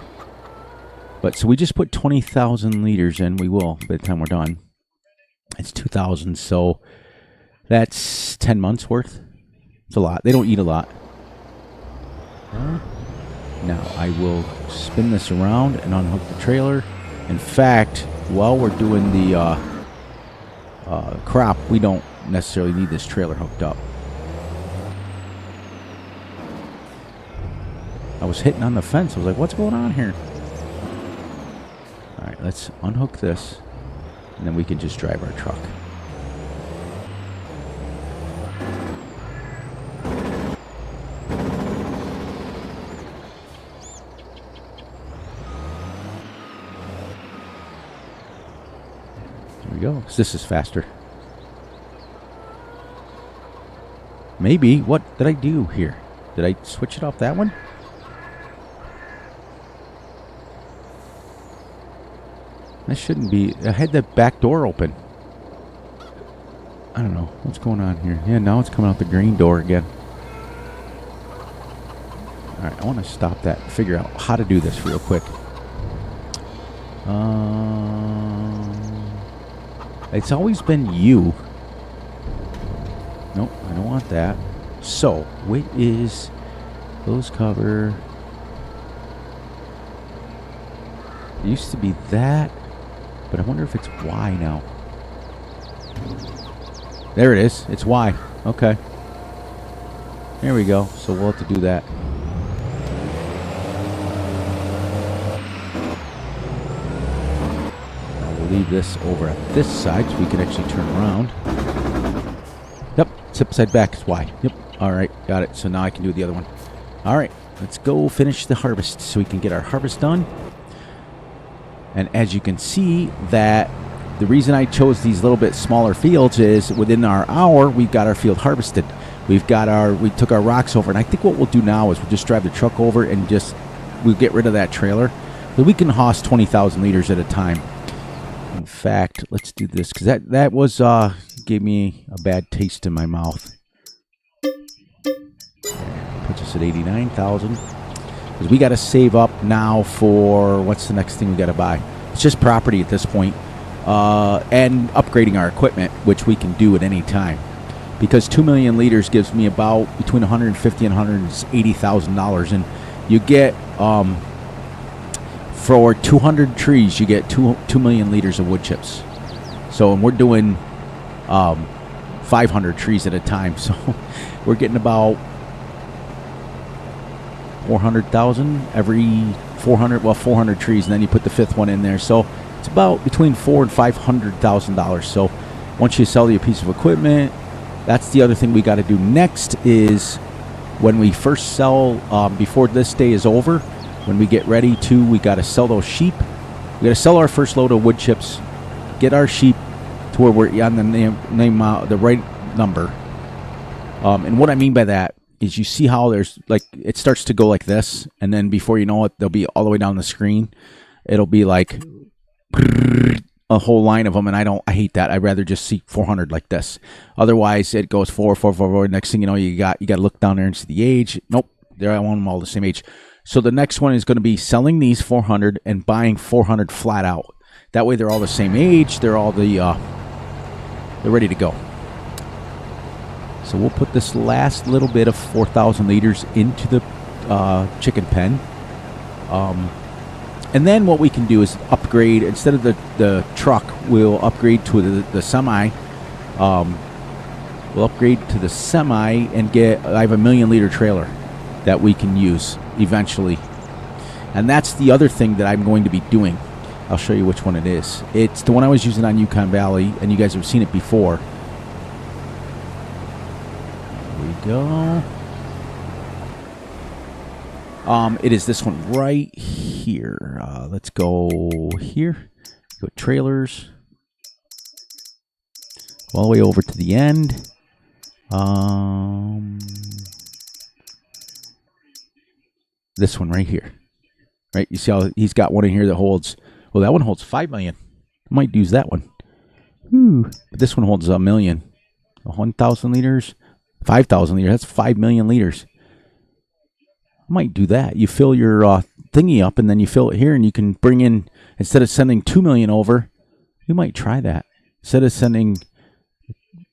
But so we just put 20,000 liters in. We will by the time we're done. It's 2,000, so that's 10 months worth. It's a lot. They don't eat a lot. Now I will spin this around and unhook the trailer. In fact, while we're doing the crop, we don't necessarily need this trailer hooked up. I was hitting on the fence. I was like, what's going on here? Alright, let's unhook this. And then we can just drive our truck. There we go. This is faster. Maybe. What did I do here? Did I switch it off that one? That shouldn't be. I had the back door open. I don't know. What's going on here? Yeah, now it's coming out the green door again. Alright, I want to stop that and figure out how to do this real quick. It's always been you. Nope, I don't want that. So, what is close cover? It used to be that, but I wonder if it's Y now. There it is. It's Y. Okay. There we go. So we'll have to do that. Now we'll leave this over at this side so we can actually turn around. Yep. It's upside back. It's Y. Yep. All right. Got it. So now I can do the other one. All right. Let's go finish the harvest so we can get our harvest done. And as you can see, that the reason I chose these little bit smaller fields is within our hour, we've got our field harvested. We took our rocks over. And I think what we'll do now is we'll just drive the truck over and we'll get rid of that trailer. So we can hoss 20,000 liters at a time. In fact, let's do this because that was gave me a bad taste in my mouth. Puts us at 89,000. Because we got to save up now for what's the next thing we got to buy. It's just property at this point. And upgrading our equipment, which we can do at any time. Because 2 million liters gives me about between $150,000 and $180,000. And you get, for 200 trees, you get 2 million liters of wood chips. So, and we're doing 500 trees at a time. So, we're getting about 400,000 every 400 trees, and then you put the fifth one in there. So it's about between $400,000 and $500,000. So once you sell your piece of equipment, that's the other thing we got to do next is when we first sell, before this day is over, when we get ready to, we got to sell those sheep. We got to sell our first load of wood chips, get our sheep to where we're on the right number. And what I mean by that is you see how there's like it starts to go like this, and then before you know it, they'll be all the way down the screen. It'll be like a whole line of them, and I hate that. I'd rather just see 400 like this. Otherwise, it goes 4, 4, 4, 4. Next thing you know, you got to look down there and see the age. Nope, there I want them all the same age. So the next one is going to be selling these 400 and buying 400 flat out. That way, they're all the same age. They're all they're ready to go. So we'll put this last little bit of 4,000 liters into the chicken pen. And then what we can do is upgrade. Instead of the truck, we'll upgrade to the semi. We'll upgrade to the semi and I have a 1 million liter trailer that we can use eventually. And that's the other thing that I'm going to be doing. I'll show you which one it is. It's the one I was using on Yukon Valley, and you guys have seen it before. Go. It is this one right here. Let's go here. Go trailers. All the way over to the end. This one right here. Right? You see how he's got one in here that holds. Well, that one holds 5 million. I might use that one. But this one holds 1 million. 1,000 liters. 5,000 liters. That's 5 million liters. I might do that. You fill your thingy up, and then you fill it here, and you can bring in, instead of sending 2 million over, you might try that. Instead of sending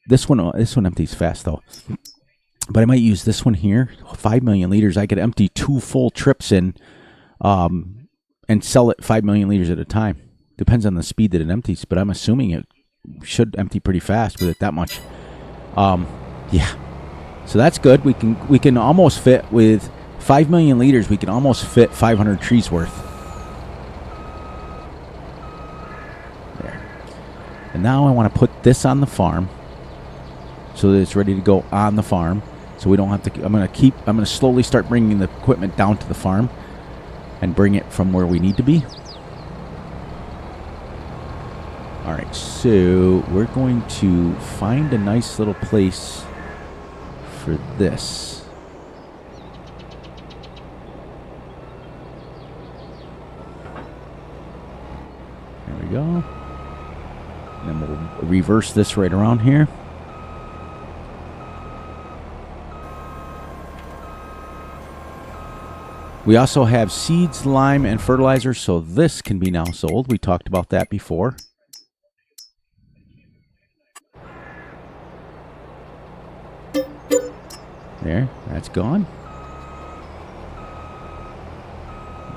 this one empties fast though. But I might use this one here, 5 million liters. I could empty 2 full trips in, and sell it 5 million liters at a time. Depends on the speed that it empties, but I'm assuming it should empty pretty fast with it that much. Yeah. So that's good. We can almost fit with 5 million liters. We can almost fit 500 trees worth. There. And now I want to put this on the farm so that it's ready to go on the farm. So we don't have to, I'm going to slowly start bringing the equipment down to the farm and bring it from where we need to be. All right, so we're going to find a nice little place for this. There we go. And then we'll reverse this right around here. We also have seeds, lime, and fertilizer, so this can be now sold. We talked about that before. There, that's gone.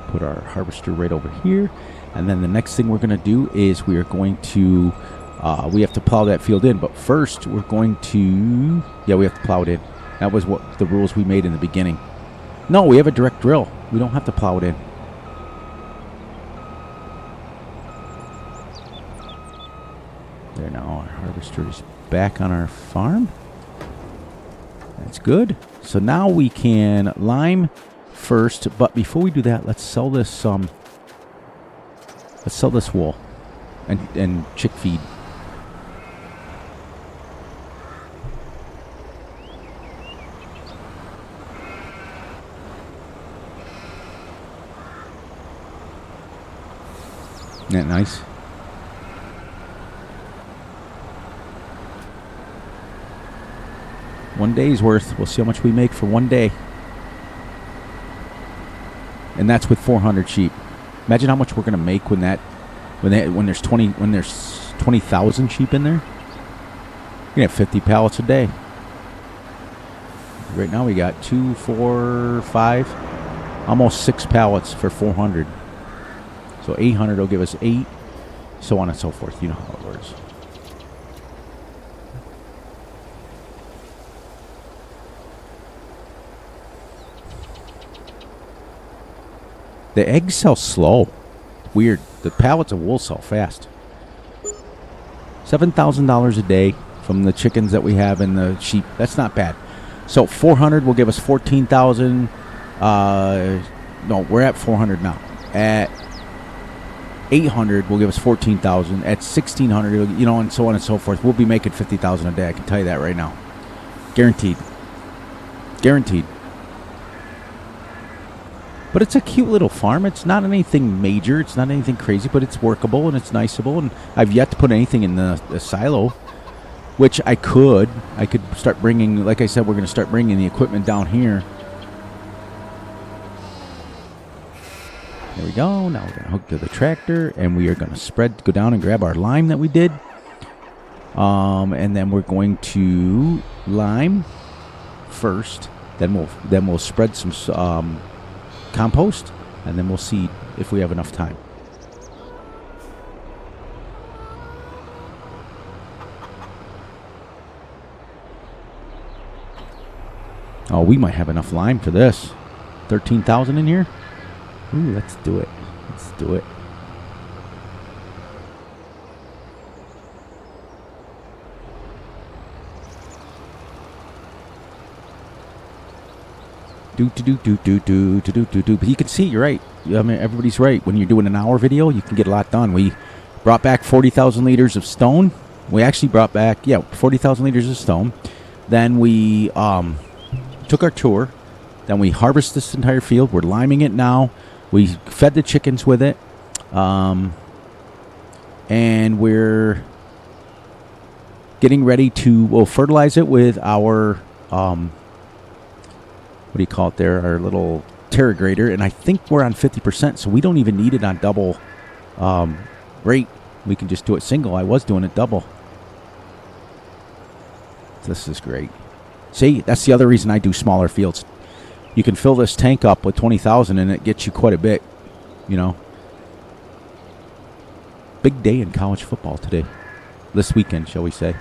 Put our harvester right over here. And then the next thing we're going to do is we are going to, we have to plow that field in. But first, we're going to, yeah, we have to plow it in. That was what the rules we made in the beginning. No, we have a direct drill. We don't have to plow it in. There, now our harvester is back on our farm. That's good. So now we can lime first, but before we do that, let's sell this wool and chick feed. Isn't that nice? One day's worth. We'll see how much we make for one day. And that's with 400 sheep. Imagine how much we're going to make when there's 20,000 sheep in there. You're going to have 50 pallets a day. Right now we got 2, 4, 5, almost 6 pallets for 400. So 800 will give us 8, so on and so forth. You know how it works. The eggs sell slow. Weird. The pallets of wool sell fast. $7,000 a day from the chickens that we have and the sheep. That's not bad. So 400 will give us 14,000. No, we're at 400 now. At 800 will give us 14,000. At 1,600, you know, and so on and so forth. We'll be making 50,000 a day. I can tell you that right now. Guaranteed. Guaranteed. But it's a cute little farm. It's not anything major. It's not anything crazy, but it's workable and it's niceable. And I've yet to put anything in the silo, which I could. I could start bringing, like I said, we're going to start bringing the equipment down here. There we go. Now we're going to hook to the tractor, and we are going to go down and grab our lime that we did. And then we're going to lime first. Then we'll spread some compost, and then we'll see if we have enough time. Oh, we might have enough lime for this. 13,000 in here. Ooh, let's do it. Let's do it. But you can see, you're right. I mean, everybody's right. When you're doing an hour video, you can get a lot done. We brought back 40,000 liters of stone. We actually brought back, 40,000 liters of stone. Then we took our tour. Then we harvested this entire field. We're liming it now. We fed the chickens with it. And we're getting ready to, we'll fertilize it with our, what do you call it there? Our little Terragrator. And I think we're on 50%, so we don't even need it on double rate. We can just do it single. I was doing it double. This is great. See, that's the other reason I do smaller fields. You can fill this tank up with 20,000 and it gets you quite a bit, you know. Big day in college football today. This weekend, shall we say.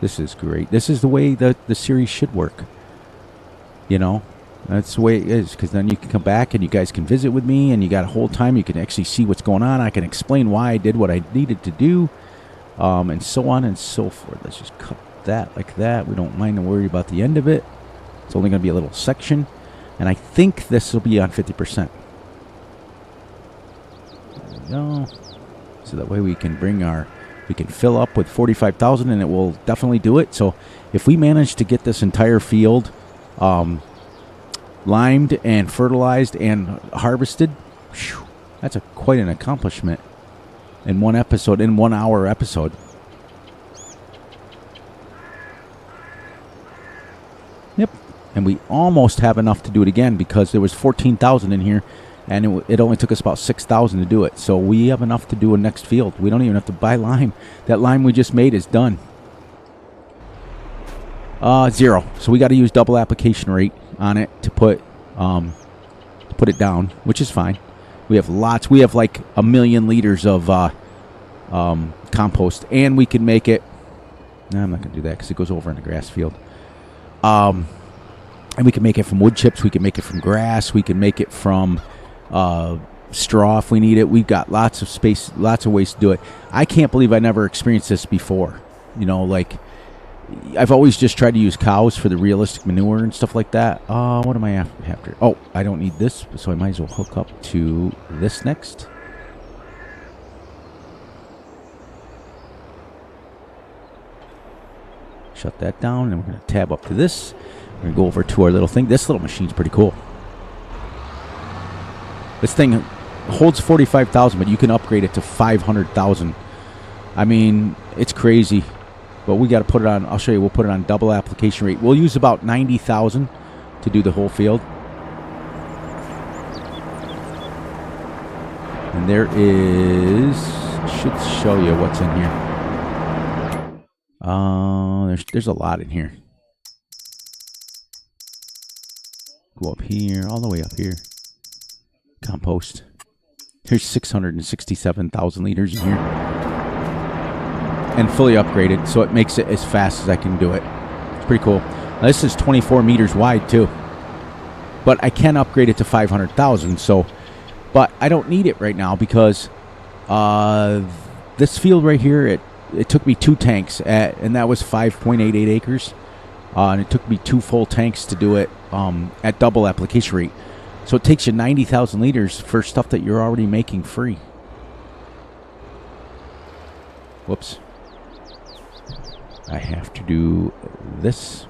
This is great. This is the way that the series should work. You know, That's the way it is, because then you can come back and you guys can visit with me, and you got a whole time. You can actually see what's going on. I can explain why I did what I needed to do, and so on and so forth. Let's just cut that like that. We don't mind to worry about the end of it. It's only going to be a little section, and I think this will be on 50%. There we go. So that way we can fill up with 45,000, and it will definitely do it. So if we manage to get this entire field limed and fertilized and harvested, whew, that's quite an accomplishment in one episode, in 1 hour episode. Yep. And we almost have enough to do it again, because there was 14,000 in here, and it only took us about 6,000 to do it. So we have enough to do a next field. We don't even have to buy lime. That lime we just made is done. 0. So we got to use double application rate on it to put it down, which is fine. We have lots. We have like 1 million liters of compost, and we can make it. No, I'm not going to do that because it goes over in the grass field. And we can make it from wood chips. We can make it from grass. We can make it from straw if we need it. We've got lots of space, lots of ways to do it. I can't believe I never experienced this before. You know, like, I've always just tried to use cows for the realistic manure and stuff like that. What am I after? Oh, I don't need this, so I might as well hook up to this next. Shut that down, and we're going to tab up to this. We're going to go over to our little thing. This little machine's pretty cool. This thing holds 45,000, but you can upgrade it to 500,000. I mean, it's crazy. But we got to put it on, I'll show you, we'll put it on double application rate. We'll use about 90,000 to do the whole field. And there is, should show you what's in here. There's a lot in here. Go up here, all the way up here. Compost. There's 667,000 liters in here. And fully upgraded, so it makes it as fast as I can do it. It's pretty cool. Now, this is 24 meters wide too, but I can upgrade it to 500,000. So, but I don't need it right now because this field right here, it took me 2 tanks and that was 5.88 acres, and it took me 2 full tanks to do it at double application rate. So it takes you 90,000 liters for stuff that you're already making free. Whoops. I have to do this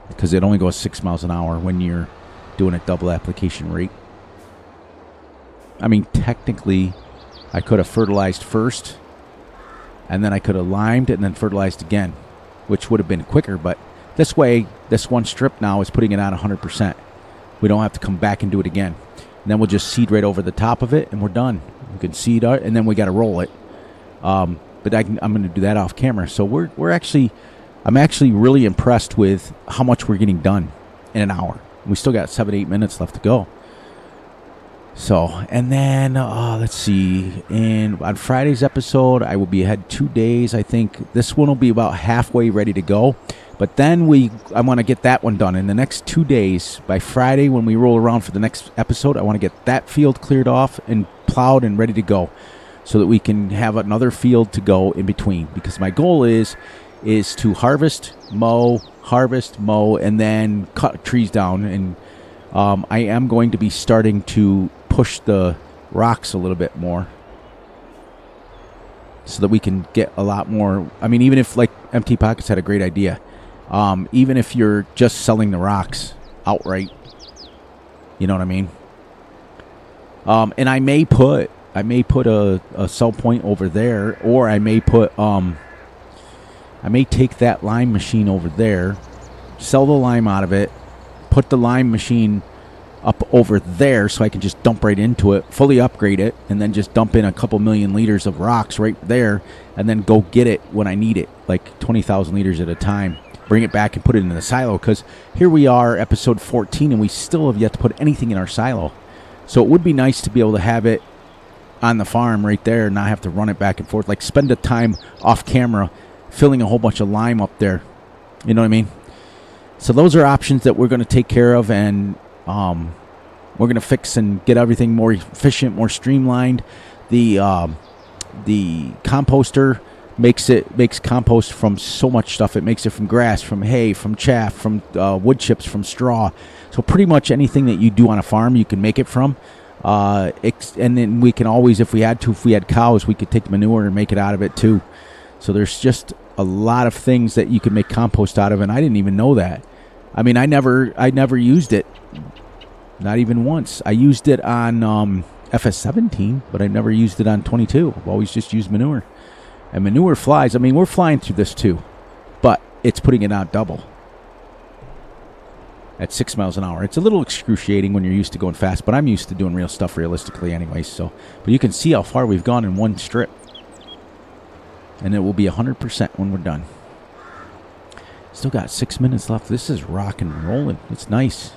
because it only goes 6 miles an hour when you're doing a double application rate. I mean, technically, I could have fertilized first, and then I could have limed and then fertilized again, which would have been quicker. But this way, this one strip now is putting it on 100%. We don't have to come back and do it again. And then we'll just seed right over the top of it, and we're done. We can seed it, and then we got to roll it. But I'm going to do that off camera. So I'm actually really impressed with how much we're getting done in an hour. We still got 7-8 minutes left to go. So, and then let's see. On Friday's episode, I will be ahead 2 days. I think this one will be about halfway ready to go. But then I want to get that one done in the next 2 days. By Friday, when we roll around for the next episode, I want to get that field cleared off and plowed and ready to go, so that we can have another field to go in between. Because my goal is to harvest, mow, and then cut trees down. And I am going to be starting to push the rocks a little bit more, so that we can get a lot more. I mean, even if, like, Empty Pockets had a great idea, even if you're just selling the rocks outright, you know what I mean? And I may put a sell point over there, or I may take that lime machine over there, sell the lime out of it, put the lime machine up over there so I can just dump right into it, fully upgrade it, and then just dump in a couple million liters of rocks right there, and then go get it when I need it, like 20,000 liters at a time. Bring it back and put it in the silo, because here we are, episode 14, and we still have yet to put anything in our silo. So it would be nice to be able to have it on the farm right there and not have to run it back and forth. Like, spend the time off camera filling a whole bunch of lime up there. You know what I mean? So those are options that we're going to take care of, and we're going to fix and get everything more efficient, more streamlined. The composter makes compost from so much stuff. It makes it from grass, from hay, from chaff, from wood chips, from straw. So pretty much anything that you do on a farm, you can make it from. And then we can always, if we had cows, we could take manure and make it out of it too. So there's just a lot of things that you can make compost out of, and I didn't even know that. I mean, I never used it, not even once. I used it on Fs17, but I never used it on 22. I've always just used manure. And manure flies. I mean, we're flying through this too, but it's putting it out double at 6 miles an hour. It's a little excruciating when you're used to going fast, but I'm used to doing real stuff realistically anyway. So, but you can see how far we've gone in one strip, and it will be 100% when we're done. Still got 6 minutes left. This is rock and rolling. It's nice.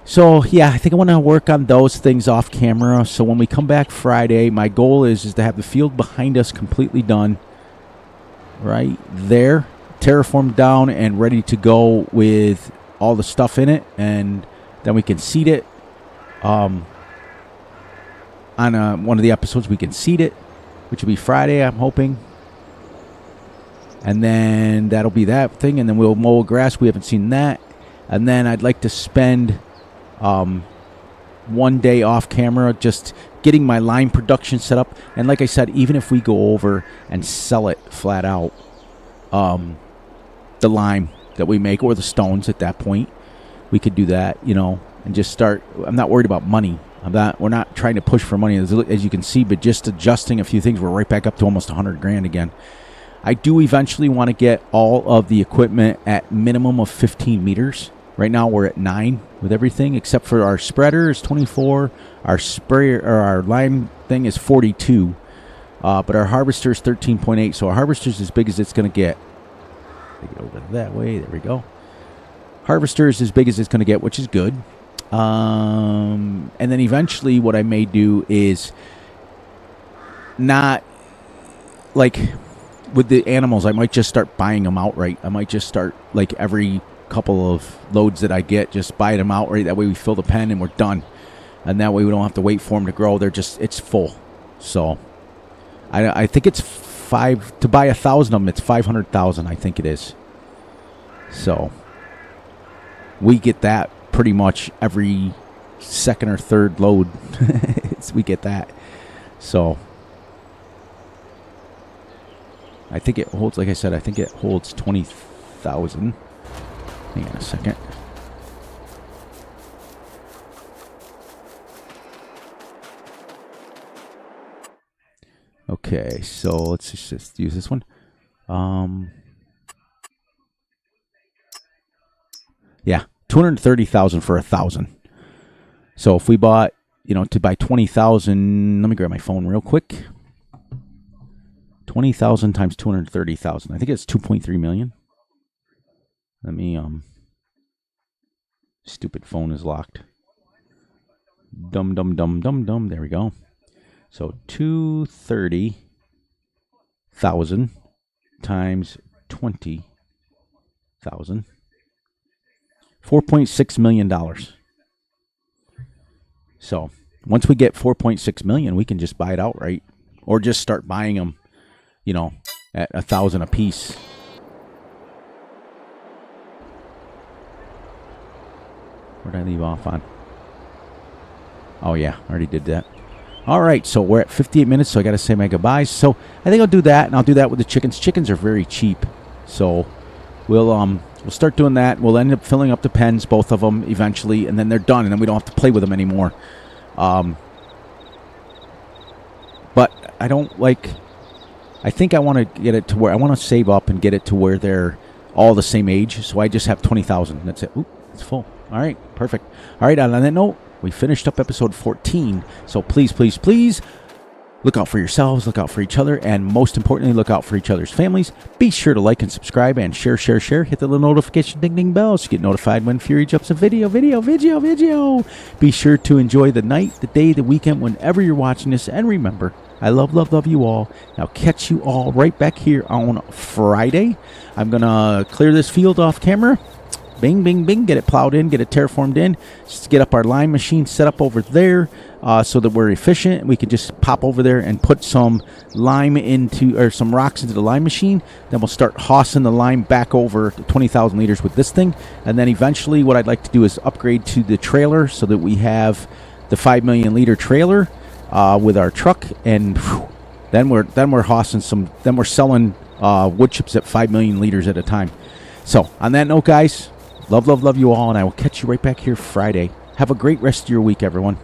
So, yeah, I think I want to work on those things off camera. So when we come back Friday, my goal is to have the field behind us completely done. Right there. Terraformed down and ready to go with all the stuff in it. And then we can seed it. On one of the episodes, we can seed it, which will be Friday, I'm hoping. And then that'll be that thing. And then we'll mow grass. We haven't seen that. And then I'd like to spend 1 day off camera just getting my lime production set up. And like I said, even if we go over and sell it flat out, the lime that we make, or the stones at that point, we could do that, and just start. I'm not worried about money. We're not trying to push for money, as you can see, but just adjusting a few things, we're right back up to almost 100 grand again. I do eventually want to get all of the equipment at minimum of 15 meters. Right now we're at 9 with everything, except for our spreader is 24, our sprayer or our lime thing is 42, but our harvester is 13.8. So our harvester is as big as it's going to get. Take it over that way. There we go. Harvester is as big as it's going to get, which is good. And then eventually what I may do is not like with the animals, I might just start buying them outright. I might just start like every couple of loads that I get, just buy them outright. That way we fill the pen and we're done. And that way we don't have to wait for them to grow. It's full. So I think it's to buy 1,000 of them, it's 500,000. I think it is. So we get that pretty much every second or third load. We get that. So I think it holds, like I said, I think it holds 20,000. Hang on a second. Okay, so let's just use this one. Yeah, 230,000 for 1,000. So if we bought, to buy 20,000, let me grab my phone real quick. 20,000 times 230,000. I think it's 2.3 million. Let me, stupid phone is locked. Dum. There we go. So 230,000 times 20,000. $4.6 million. So once we get 4.6 million, we can just buy it outright, or just start buying them, at 1,000 a piece. Where did I leave off on? Oh yeah, I already did that. All right, so we're at 58 minutes, so I got to say my goodbyes. So I think I'll do that, and I'll do that with the chickens. Chickens are very cheap, so we'll start doing that. We'll end up filling up the pens, both of them, eventually, and then they're done, and then we don't have to play with them anymore. But I don't like. I think I want to get it to where I want to save up and get it to where they're all the same age. So I just have 20,000. That's it. Oop, it's full. All right, perfect. All right, on that note, we finished up episode 14. So please, please, please look out for yourselves, look out for each other, and most importantly, look out for each other's families. Be sure to like and subscribe and share. Hit the little notification ding bell so you get notified when Fury drops a video. Be sure to enjoy the night, the day, the weekend, whenever you're watching this. And remember, I love you all. I'll catch you all right back here on Friday. I'm going to clear this field off camera. Bing, bing, bing. Get it plowed in, get it terraformed in. Just get up our lime machine set up over there so that we're efficient. We can just pop over there and put some lime into, or some rocks into the lime machine. Then we'll start hossing the lime back over 20,000 liters with this thing. And then eventually what I'd like to do is upgrade to the trailer so that we have the 5 million liter trailer with our truck. And whew, then we're hossing some, then we're selling wood chips at 5 million liters at a time. So on that note, guys, love you all, and I will catch you right back here Friday. Have a great rest of your week, everyone.